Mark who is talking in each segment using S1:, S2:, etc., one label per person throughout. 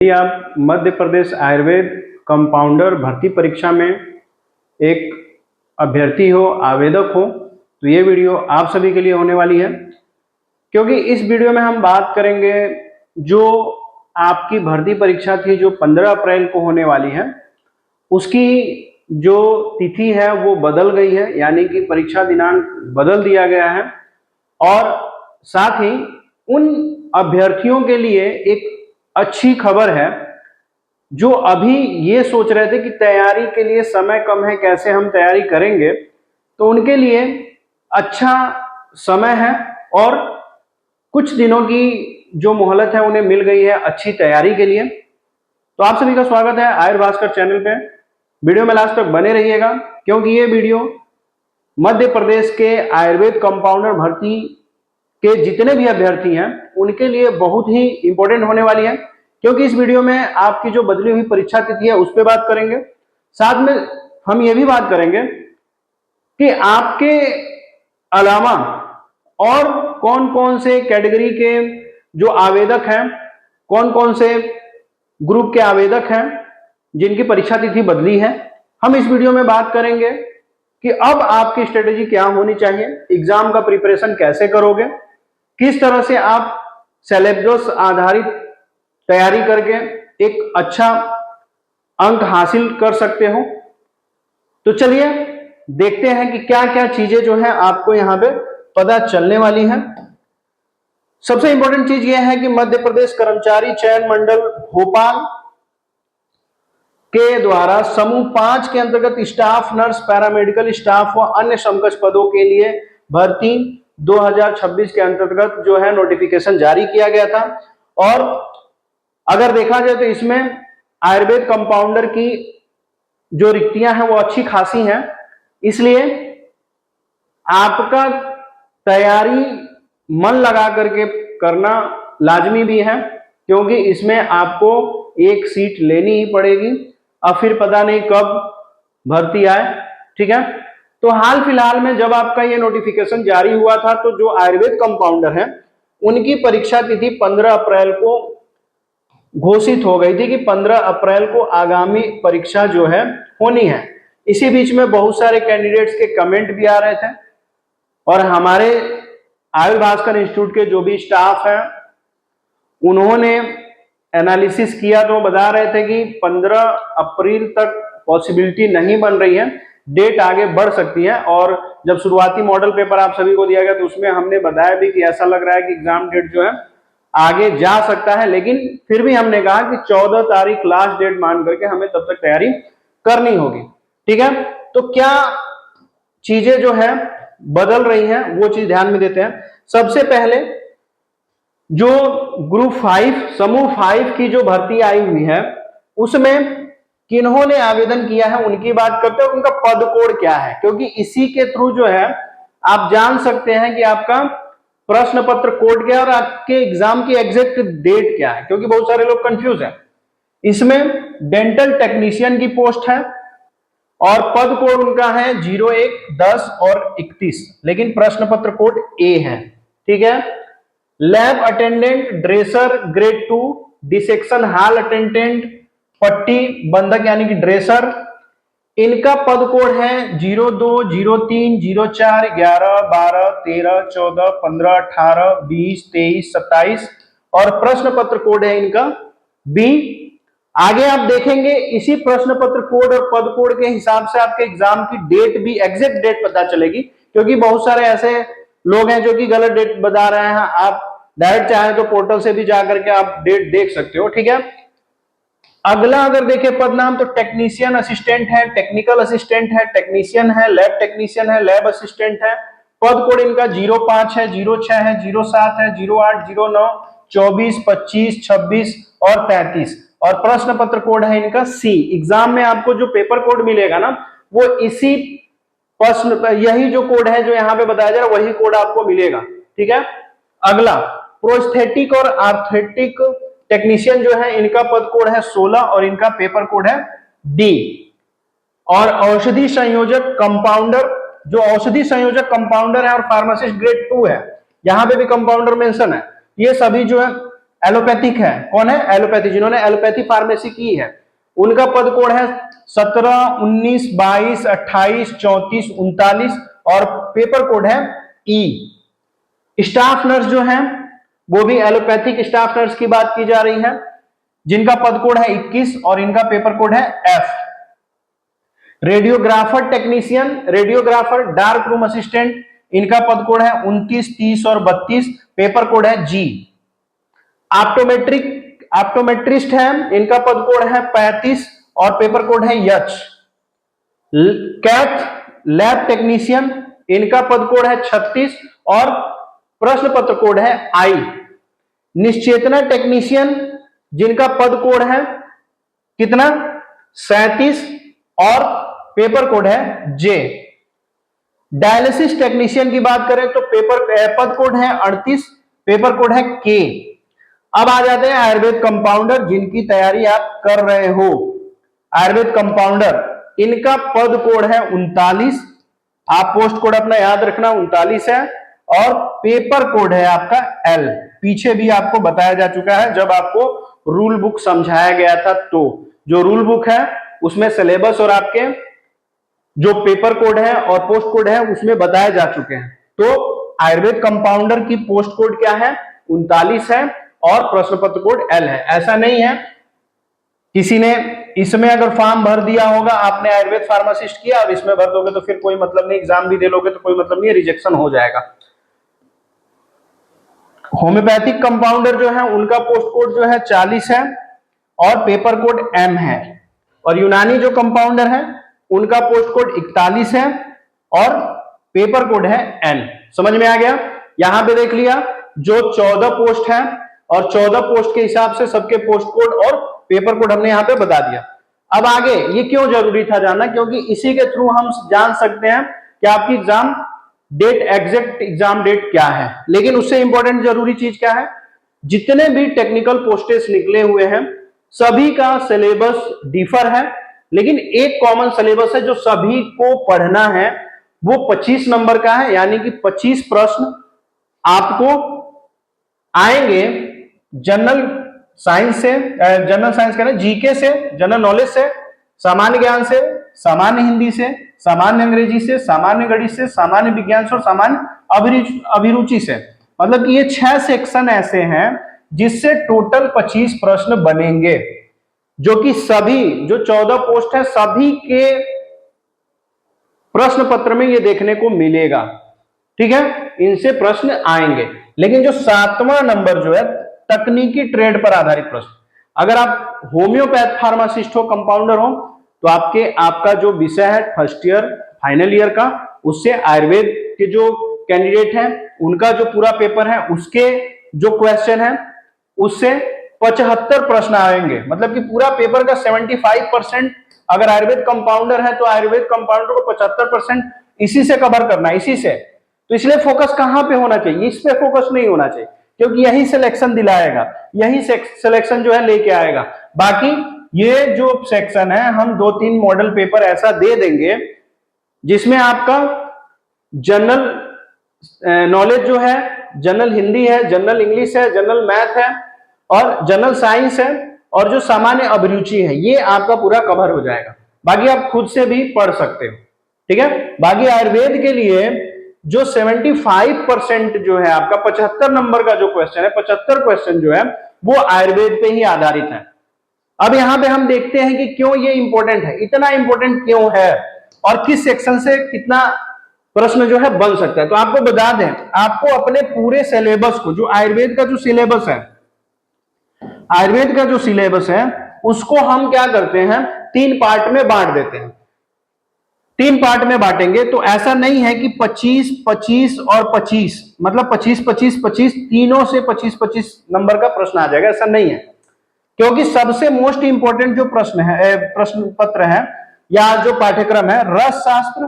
S1: यदि आप मध्य प्रदेश आयुर्वेद कंपाउंडर भर्ती परीक्षा में एक अभ्यर्थी हो, आवेदक हो, तो ये वीडियो आप सभी के लिए होने वाली है। क्योंकि इस वीडियो में हम बात करेंगे जो आपकी भर्ती परीक्षा थी जो 15 अप्रैल को होने वाली है, उसकी जो तिथि है वो बदल गई है, यानी कि परीक्षा दिनांक बदल दिया गया है। और साथ ही उन अभ्यर्थियों के लिए एक अच्छी खबर है जो अभी ये सोच रहे थे कि तैयारी के लिए समय कम है, कैसे हम तैयारी करेंगे, तो उनके लिए अच्छा समय है और कुछ दिनों की जो मोहलत है उन्हें मिल गई है अच्छी तैयारी के लिए। तो आप सभी का स्वागत है आयुर्भास्कर चैनल पे। वीडियो में लास्ट तक बने रहिएगा क्योंकि ये वीडियो मध्य प्रदेश के आयुर्वेद कंपाउंडर भर्ती के जितने भी अभ्यर्थी हैं उनके लिए बहुत ही इंपॉर्टेंट होने वाली है। क्योंकि इस वीडियो में आपकी जो बदली हुई परीक्षा तिथि है उस पर बात करेंगे, साथ में हम ये भी बात करेंगे कि आपके अलावा और कौन कौन से कैटेगरी के जो आवेदक हैं, कौन कौन से ग्रुप के आवेदक हैं जिनकी परीक्षा तिथि बदली है। हम इस वीडियो में बात करेंगे कि अब आपकी स्ट्रेटेजी क्या होनी चाहिए, एग्जाम का प्रिपरेशन कैसे करोगे, किस तरह से आप सिलेबस आधारित तैयारी करके एक अच्छा अंक हासिल कर सकते हो। तो चलिए देखते हैं कि क्या क्या चीजें जो है आपको यहां पे पता चलने वाली है। सबसे इंपॉर्टेंट चीज यह है कि मध्य प्रदेश कर्मचारी चयन मंडल भोपाल के द्वारा समूह 5 के अंतर्गत स्टाफ नर्स, पैरामेडिकल स्टाफ व अन्य समकक्ष पदों के लिए भर्ती 2026 के अंतर्गत जो है नोटिफिकेशन जारी किया गया था। और अगर देखा जाए तो इसमें आयुर्वेद कंपाउंडर की जो रिक्तियां हैं वो अच्छी खासी हैं, इसलिए आपका तैयारी मन लगा करके करना लाजमी भी है, क्योंकि इसमें आपको एक सीट लेनी ही पड़ेगी। अब फिर पता नहीं कब भर्ती आए, ठीक है। तो हाल फिलहाल में जब आपका ये नोटिफिकेशन जारी हुआ था तो जो आयुर्वेद कंपाउंडर है उनकी परीक्षा तिथि 15 अप्रैल को घोषित हो गई थी कि 15 अप्रैल को आगामी परीक्षा जो है होनी है। इसी बीच में बहुत सारे कैंडिडेट्स के कमेंट भी आ रहे थे और हमारे आयुर्भास्कर इंस्टीट्यूट के जो भी स्टाफ है उन्होंने एनालिसिस किया तो बता रहे थे कि 15 अप्रैल तक पॉसिबिलिटी नहीं बन रही है, डेट आगे बढ़ सकती है। और जब शुरुआती मॉडल पेपर आप सभी को दिया गया तो उसमें हमने बताया भी कि ऐसा लग रहा है कि एग्जाम डेट जो है आगे जा सकता है, लेकिन फिर भी हमने कहा कि 14 तारीख लास्ट डेट मान करके हमें तब तक तैयारी करनी होगी, ठीक है। तो क्या चीजें जो है बदल रही हैं वो चीज ध्यान में देते हैं। सबसे पहले जो ग्रुप 5 समूह 5 की जो भर्ती आई हुई है उसमें किन्होंने आवेदन किया है उनकी बात करते हैं, उनका पद कोड क्या है, क्योंकि इसी के थ्रू जो है आप जान सकते हैं कि आपका प्रश्न पत्र कोड क्या है और आपके एग्जाम की एग्जैक्ट डेट क्या है, क्योंकि बहुत सारे लोग कंफ्यूज हैं। इसमें डेंटल टेक्नीशियन की पोस्ट है और पद कोड उनका है 01, 10 और 31, लेकिन प्रश्न पत्र कोड ए है, ठीक है। Lab attendant, dresser grade 2, dissection hall attendant, पट्टी बंधक यानी कि ड्रेसर, इनका पद कोड है 02, 03, 04, 11, 12, 13, 14, 15, 18, 20, 23, 27 और प्रश्न पत्र कोड है इनका बी। आगे आप देखेंगे इसी प्रश्न पत्र कोड और पद कोड के हिसाब से आपके एग्जाम की डेट भी एग्जैक्ट डेट पता चलेगी, क्योंकि बहुत सारे ऐसे लोग हैं जो कि गलत डेट बता रहे हैं। आप डायरेक्ट चाहे तो पोर्टल से भी जाकर के आप डेट देख सकते हो, ठीक है। अगला अगर देखें पद नाम तो टेक्नीशियन असिस्टेंट है, टेक्निकल असिस्टेंट है, टेक्नीशियन है, लैब टेक्नीशियन है, लैब असिस्टेंट है। पद कोड इनका 05 है, 06 है, 07 है, 08, 09, 24, 25, 26 और 33 और प्रश्न पत्र कोड है इनका सी। एग्जाम में आपको जो पेपर कोड मिलेगा ना वो इसी प्रश्न यही जो कोड है जो यहाँ पे बताया जा रहा है वही कोड आपको मिलेगा, ठीक है। अगला प्रोस्थेटिक और आर्थेटिक टेक्नीशियन जो है इनका पद कोड है 16 और इनका पेपर कोड है डी। और औषधि संयोजक कंपाउंडर, जो औषधि संयोजक कंपाउंडर है और फार्मासिस्ट ग्रेड 2 है, यहां पे भी कंपाउंडर मेंशन है। ये सभी जो है एलोपैथिक है। कौन है? एलोपैथी, जिन्होंने एलोपैथी फार्मेसी की है उनका पद कोड है 17, 19, 22, 28, 34, 39 और पेपर कोड है ई। स्टाफ नर्स जो है वो भी एलोपैथिक स्टाफ नर्स की बात की जा रही है, जिनका पद कोड है 21 और इनका पेपर कोड है F. Radiographer technician, radiographer, dark room assistant, इनका पद कोड है 29, 30 और 32, पेपर कोड है जी। ऑप्टोमेट्रिस्ट है, इनका पद कोड है 35 और पेपर कोड है एच। कैथ लैब टेक्नीशियन, इनका पद कोड है 36 और प्रश्न पत्र कोड है आई। निश्चेतना टेक्नीशियन, जिनका पद कोड है कितना? 37 और पेपर कोड है जे। डायलिसिस टेक्नीशियन की बात करें तो पद कोड है 38, पेपर कोड है के। अब आ जाते हैं आयुर्वेद कंपाउंडर, जिनकी तैयारी आप कर रहे हो। आयुर्वेद कंपाउंडर, इनका पद कोड है 39, आप पोस्ट कोड अपना याद रखना 39 है और पेपर कोड है आपका एल। पीछे भी आपको बताया जा चुका है जब आपको रूल बुक समझाया गया था, तो जो रूल बुक है उसमें सिलेबस और आपके जो पेपर कोड है और पोस्ट कोड है उसमें बताए जा चुके हैं। तो आयुर्वेद कंपाउंडर की पोस्ट कोड क्या है? 39 है और प्रश्न पत्र कोड एल है। ऐसा नहीं है किसी ने इसमें अगर फॉर्म भर दिया होगा, आपने आयुर्वेद फार्मासिस्ट किया और इसमें भर दोगे तो फिर कोई मतलब नहीं, एग्जाम भी दे लोगे तो कोई मतलब नहीं, रिजेक्शन हो जाएगा। होम्योपैथिक कंपाउंडर जो है उनका पोस्ट कोड जो है 40 है और पेपर कोड एम है। और यूनानी जो कंपाउंडर है उनका पोस्ट कोड 41 है और पेपर कोड है एन। समझ में आ गया? यहां पे देख लिया जो 14 पोस्ट है और 14 पोस्ट के हिसाब से सबके पोस्ट कोड और पेपर कोड हमने यहां पे बता दिया। अब आगे ये क्यों जरूरी था जानना? क्योंकि इसी के थ्रू हम जान सकते हैं कि आपकी exam date, exact exam date क्या है। लेकिन उससे इंपॉर्टेंट जरूरी चीज क्या है? जितने भी टेक्निकल पोस्टेस निकले हुए हैं सभी का सिलेबस डिफर है, लेकिन एक कॉमन सिलेबस है जो सभी को पढ़ना है, वो 25 नंबर का है। यानी कि 25 प्रश्न आपको आएंगे जनरल साइंस से, जनरल साइंस कह रहे हैं, जीके से, जनरल नॉलेज से, सामान्य ज्ञान से, सामान्य हिंदी से, सामान्य अंग्रेजी से, सामान्य गणित से, सामान्य विज्ञान से और सामान्य अभिरुचि से। मतलब कि ये 6 सेक्शन ऐसे हैं जिससे टोटल 25 प्रश्न बनेंगे, जो कि सभी जो 14 पोस्ट है सभी के प्रश्न पत्र में ये देखने को मिलेगा। ठीक है, इनसे प्रश्न आएंगे। लेकिन जो 7वां नंबर जो है तकनीकी ट्रेड पर आधारित प्रश्न, अगर आप होम्योपैथ फार्मासिस्ट हो, कंपाउंडर हो, तो आपका जो विषय है फर्स्ट ईयर फाइनल ईयर का, उससे आयुर्वेद के जो कैंडिडेट हैं उनका जो पूरा पेपर है उसके जो क्वेश्चन है उससे 75 प्रश्न आएंगे। मतलब कि पूरा पेपर का 75% अगर आयुर्वेद कंपाउंडर है तो आयुर्वेद कंपाउंडर को 75% इसी से कवर करना है, इसी से। तो इसलिए फोकस कहां पे होना चाहिए? इस पे फोकस नहीं होना चाहिए, क्योंकि यही सिलेक्शन दिलाएगा, यही सिलेक्शन जो है लेके आएगा। बाकी ये जो सेक्शन है हम 2-3 मॉडल पेपर ऐसा दे देंगे जिसमें आपका जनरल नॉलेज जो है, जनरल हिंदी है, जनरल इंग्लिश है, जनरल मैथ है और जनरल साइंस है और जो सामान्य अभिरुचि है, ये आपका पूरा कवर हो जाएगा। बाकी आप खुद से भी पढ़ सकते हो। ठीक है, बाकी आयुर्वेद के लिए जो 75% जो है आपका 75 नंबर का जो क्वेश्चन है, 75 क्वेश्चन जो है वो आयुर्वेद पे ही आधारित है। अब यहां पे हम देखते हैं कि क्यों ये इंपॉर्टेंट है, इतना इंपॉर्टेंट क्यों है और किस सेक्शन से कितना प्रश्न जो है बन सकता है। तो आपको बता दें, आपको अपने पूरे सिलेबस को, जो आयुर्वेद का जो सिलेबस है, आयुर्वेद का जो सिलेबस है उसको हम क्या करते हैं 3 पार्ट में बांट देते हैं। 3 पार्ट में बांटेंगे तो ऐसा नहीं है कि 25, 25 और 25, मतलब 25, 25, 25 तीनों से 25, 25 नंबर का प्रश्न आ जाएगा, ऐसा नहीं है। क्योंकि सबसे मोस्ट इंपॉर्टेंट जो प्रश्न है, प्रश्न पत्र है या जो पाठ्यक्रम है, रसशास्त्र,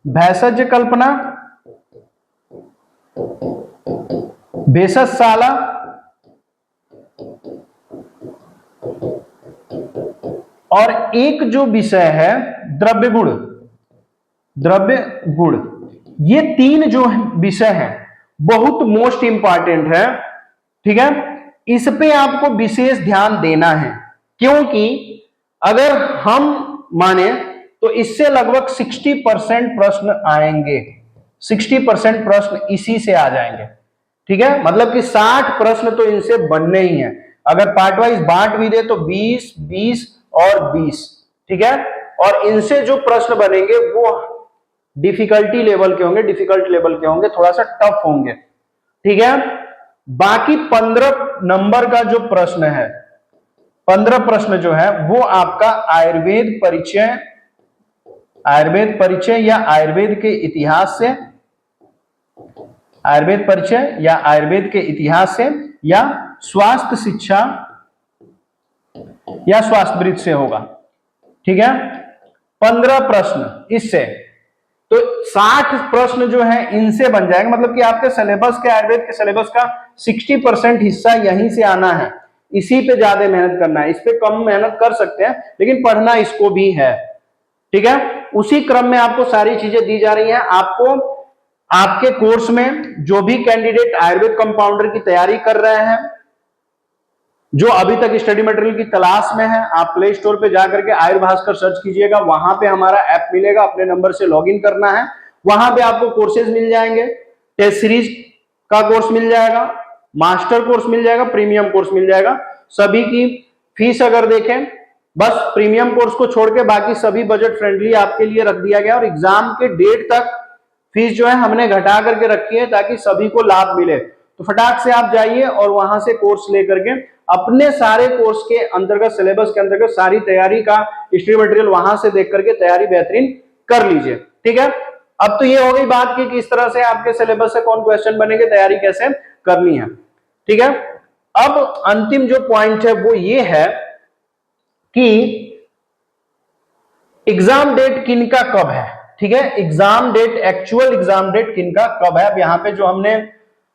S1: भैषज कल्पना, भेषजशाला और एक जो विषय है द्रव्य गुण, ये 3 जो विषय है बहुत मोस्ट इंपॉर्टेंट है, ठीक है। इस पे आपको विशेष ध्यान देना है, क्योंकि अगर हम माने तो इससे लगभग 60% प्रश्न आएंगे, 60% प्रश्न इसी से आ जाएंगे, ठीक है। मतलब कि 60 प्रश्न तो इनसे बनने ही हैं। अगर पार्ट वाइज बांट भी दे तो 20, 20 और 20, ठीक है। और इनसे जो प्रश्न बनेंगे वो डिफिकल्टी लेवल के होंगे, डिफिकल्ट लेवल के होंगे, थोड़ा सा टफ होंगे, ठीक है। बाकी 15 नंबर का जो प्रश्न है, 15 प्रश्न जो है वो आपका आयुर्वेद परिचय या आयुर्वेद के इतिहास से, आयुर्वेद परिचय या आयुर्वेद के इतिहास से, या स्वास्थ्य शिक्षा या स्वास्थ्य वृत्त से होगा, ठीक है। 15 प्रश्न इससे, तो 60 प्रश्न जो है इनसे बन जाएगा। मतलब कि आपके सिलेबस के, आयुर्वेद के सिलेबस का 60% हिस्सा यहीं से आना है, इसी पे ज्यादा मेहनत करना है। इस पे कम मेहनत कर सकते हैं लेकिन पढ़ना इसको भी है, ठीक है। उसी क्रम में आपको सारी चीजें दी जा रही हैं। आपको आपके कोर्स में जो भी कैंडिडेट आयुर्वेद कंपाउंडर की तैयारी कर रहे हैं, जो अभी तक स्टडी मटेरियल की तलाश में है, आप प्ले स्टोर पे जाकर के आयुर्भास्कर सर्च कीजिएगा, वहां पे हमारा ऐप मिलेगा, अपने नंबर से लॉगिन करना है। वहां पे आपको कोर्सेज मिल जाएंगे, टेस्ट सीरीज का कोर्स मिल जाएगा, मास्टर कोर्स मिल जाएगा, प्रीमियम कोर्स मिल जाएगा। सभी की फीस अगर देखें, बस प्रीमियम कोर्स को छोड़ के बाकी सभी बजट फ्रेंडली आपके लिए रख दिया गया। और एग्जाम के डेट तक फीस जो है हमने घटा करके रखी है ताकि सभी को लाभ मिले। तो फटाक से आप जाइए और वहां से कोर्स लेकर के अपने सारे कोर्स के अंतर्गत, सिलेबस के अंतर्गत सारी तैयारी का स्टडी मटेरियल वहां से देख करके तैयारी बेहतरीन कर लीजिए, ठीक है। अब तो ये हो गई बात कि किस तरह से आपके सिलेबस से कौन क्वेश्चन बनेंगे, तैयारी कैसे करनी है, ठीक है। अब अंतिम जो पॉइंट है वो ये है कि एग्जाम डेट किनका कब है, ठीक है। Exam date, actual exam date किनका कब है। अब यहां पे जो हमने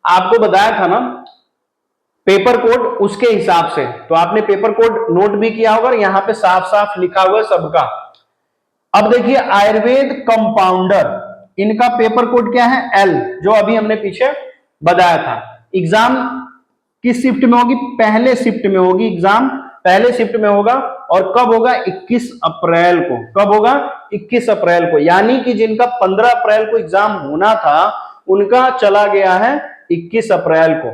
S1: आपको बताया था ना पेपर कोड, उसके हिसाब से, तो आपने पेपर कोड नोट भी किया होगा, यहां पे साफ साफ लिखा हुआ है सबका। अब देखिए आयुर्वेद कंपाउंडर, इनका पेपर कोड क्या है, एल, जो अभी हमने पीछे बताया था। एग्जाम किस शिफ्ट में होगी, पहले शिफ्ट में होगी। एग्जाम पहले शिफ्ट में होगा और कब होगा, 21 अप्रैल को। कब होगा, 21 अप्रैल को। यानी कि जिनका 15 अप्रैल को एग्जाम होना था उनका चला गया है 21 अप्रैल को।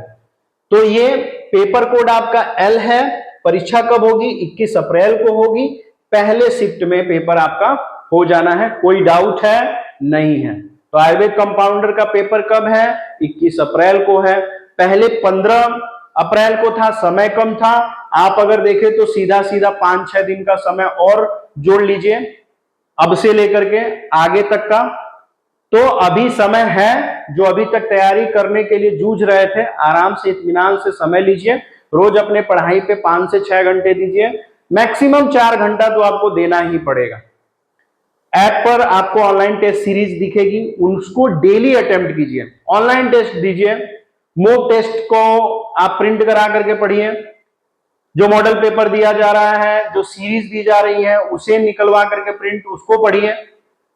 S1: तो ये पेपर कोड आपका एल है। परीक्षा कब होगी, 21 अप्रैल को होगी। पहले शिफ्ट में पेपर आपका हो जाना है, कोई डाउट है नहीं है। तो आयुर्वेद कंपाउंडर का पेपर कब है, 21 अप्रैल को है। पहले 15 अप्रैल को था, समय कम था। आप अगर देखें तो सीधा सीधा 5-6 दिन का समय और जोड़ लीजिए अब से लेकर के आगे तक का। तो अभी समय है, जो अभी तक तैयारी करने के लिए जूझ रहे थे, आराम से इत्मीनान से समय लीजिए। रोज अपने पढ़ाई पे 5 से 6 घंटे दीजिए, मैक्सिमम 4 घंटा तो आपको देना ही पड़ेगा। ऐप पर आपको ऑनलाइन टेस्ट सीरीज दिखेगी, उसको डेली अटेम्प्ट कीजिए, ऑनलाइन टेस्ट दीजिए। मॉक टेस्ट को आप प्रिंट करा करके पढ़िए, जो मॉडल पेपर दिया जा रहा है, जो सीरीज दी जा रही है उसे निकलवा करके प्रिंट, उसको पढ़िए।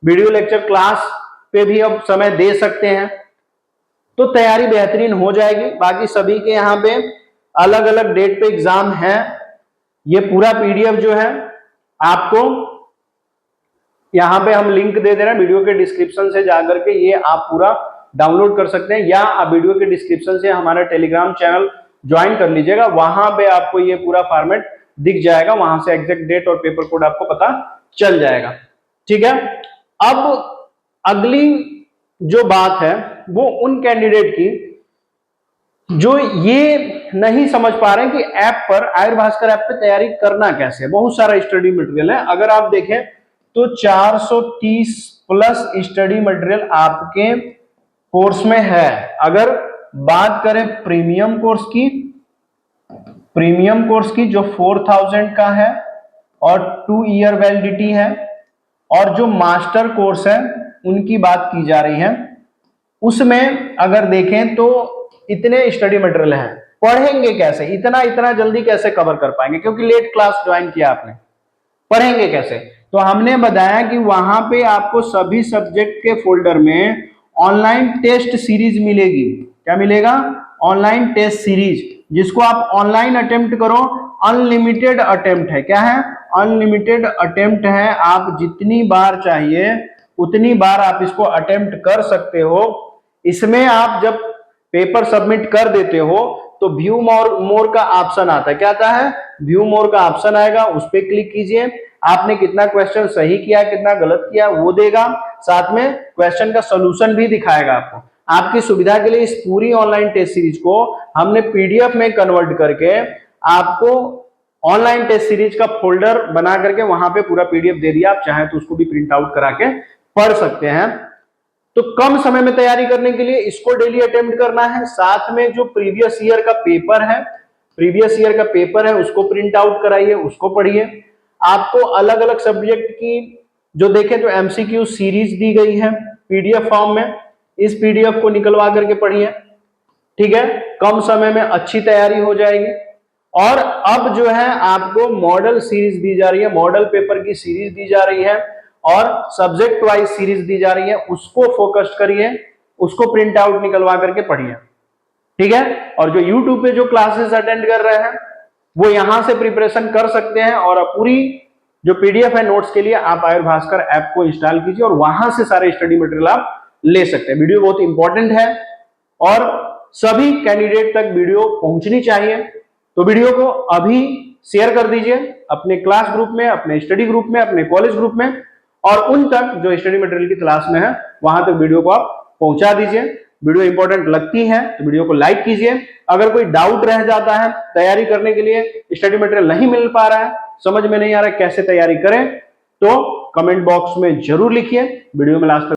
S1: वीडियो लेक्चर क्लास पे भी अब समय दे सकते हैं, तो तैयारी बेहतरीन हो जाएगी। बाकी सभी के यहाँ पे अलग अलग डेट पे एग्जाम है। ये पूरा पीडीएफ जो है आपको यहाँ पे हम लिंक दे दे रहे हैं, वीडियो के डिस्क्रिप्शन से जाकर के ये आप पूरा डाउनलोड कर सकते हैं, या आप वीडियो के डिस्क्रिप्शन से हमारा टेलीग्राम चैनल ज्वाइन कर लीजिएगा। वहां पे आपको ये पूरा फॉर्मेट दिख जाएगा, वहां से एग्जैक्ट डेट और पेपर कोड आपको पता चल जाएगा, ठीक है। अब अगली जो बात है वो उन कैंडिडेट की जो ये नहीं समझ पा रहे हैं कि ऐप पर, आयुर्भास्कर ऐप पे तैयारी करना कैसे। बहुत सारा स्टडी मटेरियल है, अगर आप देखें तो 430 प्लस स्टडी मटेरियल आपके कोर्स में है। अगर बात करें प्रीमियम कोर्स की जो 4000 का है और 2 ईयर वैलिडिटी है, और जो मास्टर कोर्स है उनकी बात की जा रही है, उसमें अगर देखें तो इतने स्टडी मटेरियल हैं। पढ़ेंगे कैसे, इतना जल्दी कैसे कवर कर पाएंगे, क्योंकि लेट क्लास ज्वाइन किया आपने, पढ़ेंगे कैसे। तो हमने बताया कि वहां पे आपको सभी सब्जेक्ट के फोल्डर में ऑनलाइन टेस्ट सीरीज मिलेगी। क्या मिलेगा? ऑनलाइन टेस्ट सीरीज, जिसको आप ऑनलाइन अटेम्प्ट करो, अनलिमिटेड अटेम्प्ट है। क्या है? अनलिमिटेड अटेम्प्ट है। आप जितनी बार चाहिए उतनी बार आप इसको अटेम्प्ट कर सकते हो। इसमें आप जब पेपर सबमिट कर देते हो तो व्यू मोर का ऑप्शन आता है। क्या आता है? व्यू मोर का ऑप्शन आएगा, उस पर क्लिक कीजिए। आपने कितना क्वेश्चन सही किया, कितना गलत किया वो देगा, साथ में क्वेश्चन का सोल्यूशन भी दिखाएगा आपको। आपकी सुविधा के लिए इस पूरी ऑनलाइन टेस्ट सीरीज को हमने पीडीएफ में कन्वर्ट करके आपको ऑनलाइन टेस्ट सीरीज का फोल्डर बना करके वहां पे पूरा पीडीएफ दे दिया। आप चाहे तो उसको भी प्रिंट आउट करा के पढ़ सकते हैं। तो कम समय में तैयारी करने के लिए इसको डेली अटेम्प्ट करना है। साथ में जो प्रीवियस ईयर का पेपर है उसको प्रिंट आउट कराइए, उसको पढ़िए। आपको अलग अलग सब्जेक्ट की जो देखें तो एमसीक्यू सीरीज दी गई है पीडीएफ फॉर्म में, इस पीडीएफ को निकलवा करके पढ़िए। ठीक है, कम समय में अच्छी तैयारी हो जाएगी। और अब जो है आपको मॉडल सीरीज दी जा रही है, मॉडल पेपर की सीरीज दी जा रही है और सब्जेक्ट वाइज सीरीज दी जा रही है, उसको फोकस करिए, उसको प्रिंट आउट निकलवा करके पढ़िए। ठीक है, और जो यूट्यूब पे जो क्लासेस अटेंड कर रहे हैं वो यहां से प्रिपरेशन कर सकते हैं। और पूरी जो पीडीएफ है नोट्स के लिए आप आयुर भास्कर ऐप को इंस्टॉल कीजिए और वहां से सारे स्टडी मटेरियल आप ले सकते हैं। वीडियो बहुत इंपॉर्टेंट है और सभी कैंडिडेट तक वीडियो पहुंचनी चाहिए। तो वीडियो को अभी शेयर कर दीजिए अपने क्लास ग्रुप में, अपने स्टडी ग्रुप में, अपने कॉलेज ग्रुप में, और उन तक जो स्टडी मटेरियल की क्लास में है वहां तक वीडियो को आप पहुंचा दीजिए। वीडियो इंपॉर्टेंट लगती है तो वीडियो को लाइक कीजिए। अगर कोई डाउट रह जाता है तैयारी करने के लिए, स्टडी मटेरियल नहीं मिल पा रहा है, समझ में नहीं आ रहा है कैसे तैयारी करें, तो कमेंट बॉक्स में जरूर लिखिए। वीडियो में लास्ट तक